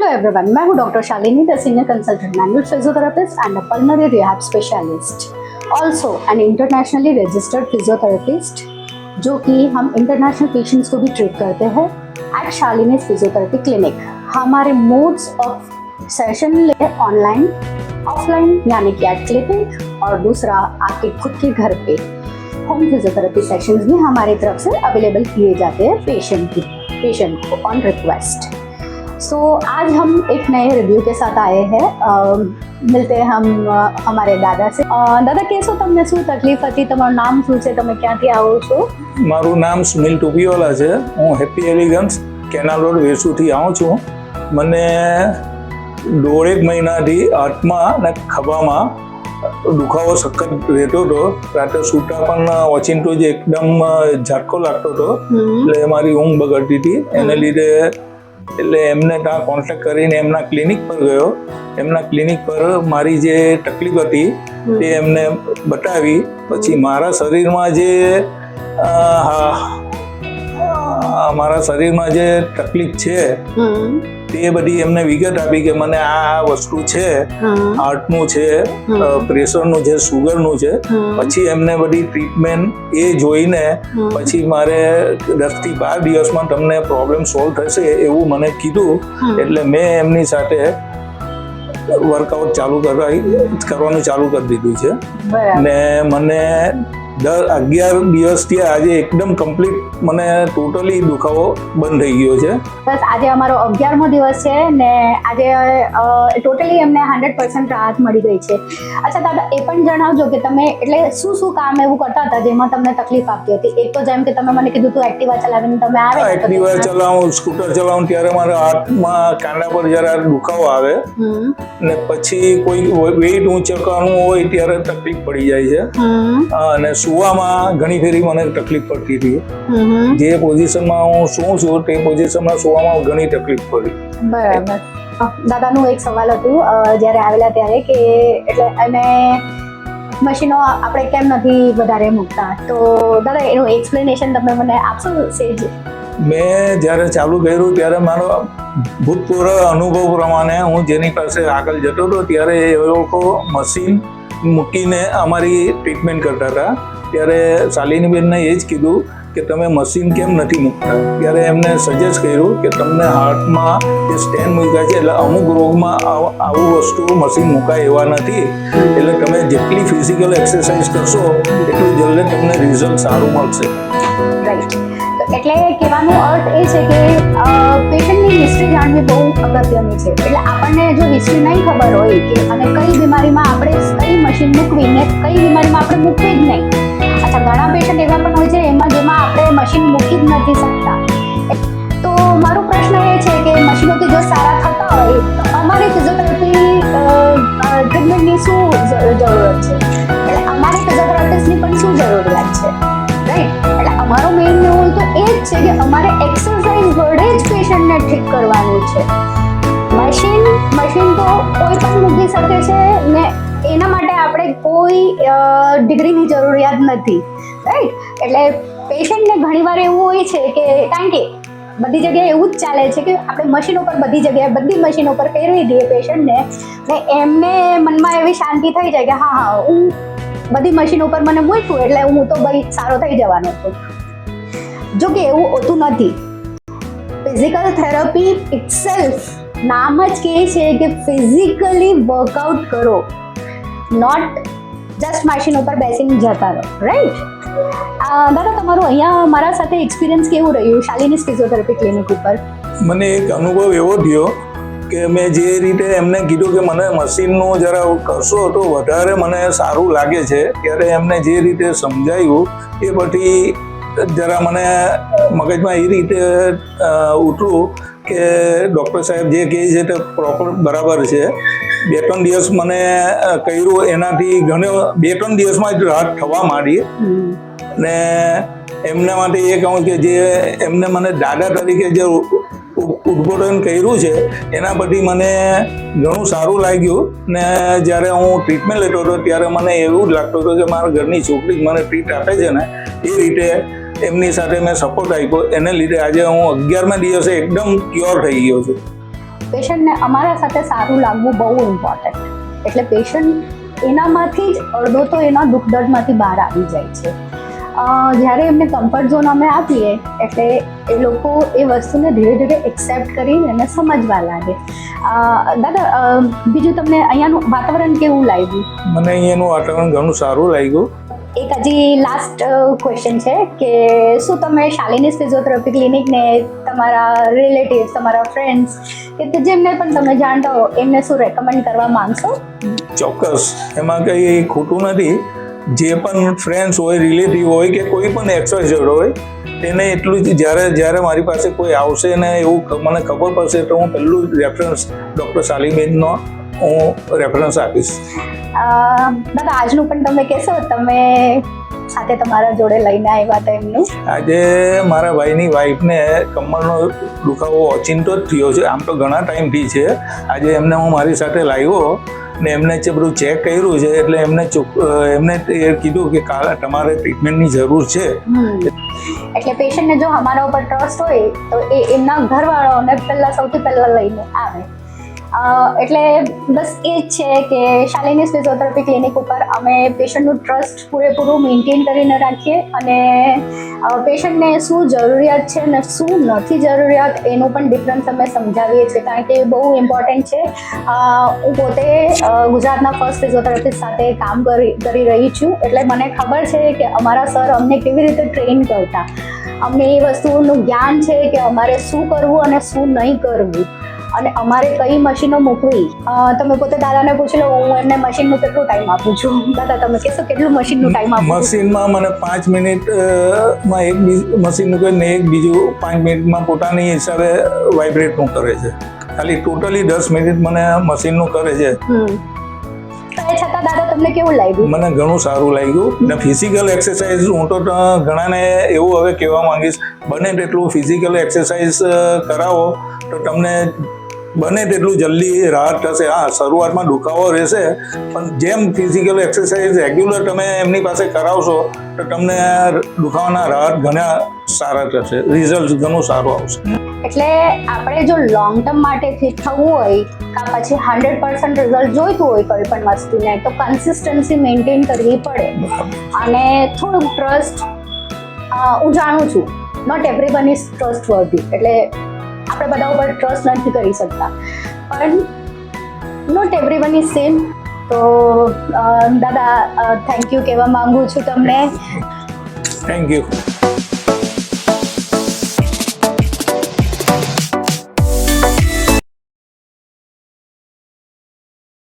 Everyone, मैं हूं doctor Shalini, the senior consultant manual physiotherapist and a pulmonary rehab specialist, also an internationally registered physiotherapist, जो कि हम international patients को भी ट्रीट करते हैं एट शालिनी फिजियोथेरेपी क्लिनिक। हमारे मोड्स ऑफ सेशन ले ऑनलाइन, ऑफलाइन यानी कि एट क्लिनिक, और दूसरा आपके खुद के घर पे होम फिजियोथेरेपी सेशंस भी हमारी तरफ से अवेलेबल किए जाते हैं पेशेंट को ऑन रिक्वेस्ट। सो आज हम एक नए रिव्यू के साथ आए हैं। मिलते हैं हम हमारे दादा से। दादा, कैसो तमने શું તકલીફ હતી? તમારું નામ શું છે? તમે ક્યાંથી આવો છો? મારું નામ સુનિલ ટોપીવાલા છે। હું હેપી એલિગન્સ કેનાલ રોડ વેસુથી આવું છું। મને 1.5 મહિનાથી હાથમાં અને ખભામાં દુખાવો સખત રહેતો હતો। રાતે સૂતા પણ ઓચિંતો જ એકદમ ઝાટકો લાગતો હતો, એટલે મારી ઊંઘ બગડતી હતી। એને લીધે એટલે એમને ત્યાં કોન્ટેક્ટ કરીને એમના ક્લિનિક પર ગયો। એમના ક્લિનિક પર મારી જે તકલીફ હતી તે એમને બતાવી। પછી મારા શરીરમાં જે તકલીફ છે તે બધી એમને વિગત આપી કે મને આ વસ્તુ છે, હાર્ટનું છે, પ્રેશરનું છે, સુગરનું છે। પછી એમને બધી ટ્રીટમેન્ટ એ જોઈને પછી મારે 10 થી 12 દિવસમાં તમને પ્રોબ્લેમ સોલ્વ થશે એવું મને કીધું। એટલે મેં એમની સાથે વર્કઆઉટ કરવાનું ચાલુ કરી દીધું છે ને મને 11 દિવસથી આજે એકદમ કમ્પ્લીટ મને ટોટલી દુખાવો બંધ થઈ ગયો છે। બસ આજે અમારો 11મો દિવસ છે ને આજે ટોટલી એમને 100% રાહત મળી ગઈ છે। અચ્છા દાદા, એ પણ જણાવજો કે તમે એટલે શું કામ એવું કરતા હતા જેમાં તમને તકલીફ આપતી હતી? એક તો જેમ કે તમે મને કીધું તું એક્ટિવા ચલાવીને તમે આવે, એક્ટિવા ચલાવું, સ્કૂટર ચલાવું ત્યારે મારા હાથમાં કાંડા પર જરા દુખાવો આવે ને પછી કોઈ વેઇટ ઊંચકવાનું હોય ત્યારે તકલીફ પડી જાય છે। અને સુવામાં ઘણી ફેરી મને તકલીફ પડતી હતી। જે પોઝિશનમાં હું સૂઉં છું તે પોઝિશનમાં સુવામાં ઘણી તકલીફ પડી। બરાબર। દાદાનું એક સવાલ હતું જ્યારે આવેલા ત્યારે કે એટલે અને મશીનો આપણે કેમ નથી વધારે મૂકતા, તો દાદા એનું એક્સપ્લેનેશન તમે મને આપશો સેજ? મેં જ્યારે ચાલુ કર્યું ત્યારે મારો ભૂતપૂર્વ અનુભવ પ્રમાણે હું જેની પાસે આગળ જતો હતો ત્યારે એ લોકો મશીન મૂકીને અમારી ટ્રીટમેન્ટ કરતા હતા। ત્યારે શાલિનીબેનને એ જ કીધું કે તમે મશીન કેમ નથી મૂકતા? ત્યારે એમને સજેસ્ટ કર્યું કે તમને હાર્ટમાં જે સ્ટેન્ડ મૂક્યા છે એટલે અમુક રોગમાં આવું વસ્તુ મશીન મુકાય એવા નથી, એટલે તમે જેટલી ફિઝિકલ એક્સરસાઇઝ કરશો એટલું જલ્દી તમને રિઝલ્ટ સારું મળશે। રાઈટ। એટલે કહેવાનો અર્થ એ છે કે પેશન્ટની હિસ્ટ્રી જાણવી બહુ અગત્યની છે। એટલે આપણને જો હિસ્ટ્રી નહીં ખબર હોય કે અને કઈ બીમારીમાં આપણે કઈ મશીન મૂકવી ને કઈ બીમારીમાં આપણે મૂકવી જ નહીં। અચ્છા, ઘણા પેશન્ટ એવા પણ હોય છે જેમાં આપણે મશીન મૂકી જ નથી શકતા। તો મારો પ્રશ્ન એ છે કે મશીનોથી જો સારા થતા હોય તો અમારે ફિઝિયોથેરાપી ટ્રીટમેન્ટની શું જરૂરત છે? એટલે અમારે ફિઝિયોથેરાપિસ્ટની પણ શું જરૂરિયાત છે? રાઈટ। એટલે અમારો મેઇન રોલ તો એ જ છે કે અમારે એક્સરસાઇઝ વડે જ પેશન્ટને ઠીક કરવાનું છે। મશીન તો કોઈ પણ મૂકી શકે છે ને એના માટે આપણે કોઈ ડિગ્રીની જરૂરિયાત નથી, રાઈટ। એટલે પેશન્ટને ઘણીવાર એવું હોય છે કે કારણ કે બધી જગ્યાએ એવું જ ચાલે છે કે આપણે મશીનો પર બધી મશીનો પર ફેરવી દઈએ પેશન્ટને ને એમને મનમાં એવી શાંતિ થઈ જાય કે હા હું બધી મશીનો પર મને મૂક્યું એટલે હું તો ભાઈ સારો થઈ જવાનો છું। જો કે એવું હોતું નથી। ફિઝિકલ થેરાપી ઇટસેલ્ફ નામ જ કહે છે કે ફિઝિકલી વર્કઆઉટ કરો, નોટ જસ્ટ મશીનો પર બેસીને જતા રહો, રાઈટ? દાદા, તમારું અહીંયા મારા સાથે એક્સપિરિયન્સ કેવું રહ્યું શાલિની ફિઝિયોથેરાપી ક્લિનિક ઉપર? મને એક અનુભવ એવો થયો કે મેં જે રીતે એમને કીધું કે મને મશીનનું જરા કરશો તો વધારે મને સારું લાગે છે, ત્યારે એમને જે રીતે સમજાવ્યું એ પછી જરા મને મગજમાં એ રીતે ઉતરું કે ડૉક્ટર સાહેબ જે કહે છે તે પ્રોપર બરાબર છે। 2-3 દિવસ મને કર્યું એનાથી ઘણો 2-3 દિવસમાં જ રાહત થવા માંડી ને એમના માટે એ કહું કે જે એમને મને દાદા તરીકે જે ઉદ્બોધન કર્યું છે એના પરથી મને ઘણું સારું લાગ્યું ને જ્યારે હું ટ્રીટમેન્ટ લેતો હતો ત્યારે મને એવું જ લાગતું હતું કે મારા ઘરની છોકરી મને ટ્રીટ આપે છે ને એ રીતે એમની સાથે મેં સપોર્ટ આપ્યો, એને લીધે આજે હું 11મા દિવસે એકદમ ક્યોર થઈ ગયો છું। પેશન્ટને અમારા સાથે સારું લાગવું બહુ ઇમ્પોર્ટન્ટ. એટલે પેશન્ટ એનામાંથી જ અડધો તો એના દુઃખ દર્દમાંથી બહાર આવી જાય છે. જ્યારે એમને કમ્ફર્ટ ઝોન અમે આપીએ એટલે એ લોકો એ વસ્તુને ધીરે ધીરે એક્સેપ્ટ કરીને એને સમજવા લાગે. દાદા, બીજું તમને અહીંયાનું વાતાવરણ કેવું લાગ્યું? મને અહીંયાનું વાતાવરણ ઘણું સારું લાગ્યું. એક હજી લાસ્ટ ક્વેશ્ચન છે કે શું તમે શાલિની ફિઝિયોથેરાપી ક્લિનિકને તમારા રિલેટિવ્સ, તમારા ફ્રેન્ડ્સ કે જેમને પણ તમે જાણતા હો એમને શું રેકમેન્ડ કરવા માંગશો? ચોક્કસ, એમાં કંઈ ખોટું નથી. જે પણ ફ્રેન્ડ્સ હોય, રિલેટિવ હોય કે કોઈ પણ એક્સવાઇઝેડ હોય, તેને એટલું જ જ્યારે મારી પાસે કોઈ આવશે ને એવું મને ખબર પડશે તો હું પહેલું રેફરન્સ ડૉક્ટર શાલિનીબેનનો હું રેફરન્સ આપીશ. દાદા, આજનું પણ તમે કહેશો, તમે સાથે તમારા જોડે લઈને આવ્યા હતા એમનું? આજે મારા ભાઈની વાઈફને કમરનો દુખાવો ઓચિંતો જ થયો છે. આમ તો ઘણા ટાઈમથી છે. આજે એમને હું મારી સાથે લાવ્યો ને એમને બધું ચેક કર્યું છે એટલે એમને એ કીધું કે તમારે ટ્રીટમેન્ટની જરૂર છે. એટલે પેશન્ટને જો અમારા ઉપર ટ્રસ્ટ હોય તો એ એમના ઘરવાળાઓને સૌથી પહેલા લઈને આવે. એટલે બસ એ જ છે કે શાલિની ફિઝિયોથેરાપી ક્લિનિક ઉપર અમે પેશન્ટનું ટ્રસ્ટ પૂરેપૂરું મેન્ટેન કરીને રાખીએ અને પેશન્ટને શું જરૂરિયાત છે ને શું નથી જરૂરિયાત એનું પણ ડિફરન્સ અમે સમજાવીએ છીએ, કારણ કે એ બહુ ઇમ્પોર્ટન્ટ છે. હું પોતે ગુજરાતના ફર્સ્ટ ફિઝિયોથેરાપિસ્ટ સાથે કામ કરી રહી છું, એટલે મને ખબર છે કે અમારા સર અમને કેવી રીતે ટ્રેન કરતા. અમને એ વસ્તુનું જ્ઞાન છે કે અમારે શું કરવું અને શું નહીં કરવું અને અમારે કઈ મશીનો મૂકવી. તમે પોતે દાદાને પૂછી લો, હું એમને મશીનનું કેટલું ટાઈમ આપું છું. દાદા, તમે કહેશો કેટલું મશીનનું ટાઈમ આપું? મશીનમાં મને 5 મિનિટમાં એક મશીન મૂકે ને એક બીજું 5 મિનિટમાં પોતાની હિસાબે વાઇબ્રેટનું કરે છે. ખાલી ટોટલી 10 મિનિટ મને મશીનનું કરે છે. છતાં દાદા, તમને કેવું લાગ્યું? મને ઘણું સારું લાગ્યું. ને ફિઝિકલ એક્સરસાઇઝ હું તો ઘણાને એવું હવે કહેવા માંગીશ, બને તેટલું ફિઝિકલ એક્સરસાઇઝ કરાવો તો તમને બને તેટલું જલ્દી રાહત થશે. હા, શરૂઆતમાં દુખાવો રહેશે, પણ જેમ ફિઝિકલ એક્સરસાઇઝ રેગ્યુલર તમે એમની પાસે કરાવશો તો તમને દુખાવાના રાહત ઘણા સારા થશે, રિઝલ્ટ ઘણું સારું આવશે. એટલે આપણે જો લોંગ ટર્મ માટે ફિટ થવું હોય કાં પછી 100% રિઝલ્ટ જોઈતું હોય કોઈ પણ વસ્તુને, તો કન્સિસ્ટન્સી મેન્ટેન કરવી પડે અને થોડુંક ટ્રસ્ટ. હું જાણું છું નોટ એવરીવન ઇઝ ટ્રસ્ટ વર્ધી, એટલે આપણે બધા ઉપર ટ્રસ્ટ નથી કરી શકતા, પણ નોટ એવરીવન ઇઝ સેમ. તો દાદા, થેન્ક યુ કહેવા માંગુ છું તમને. Thank you.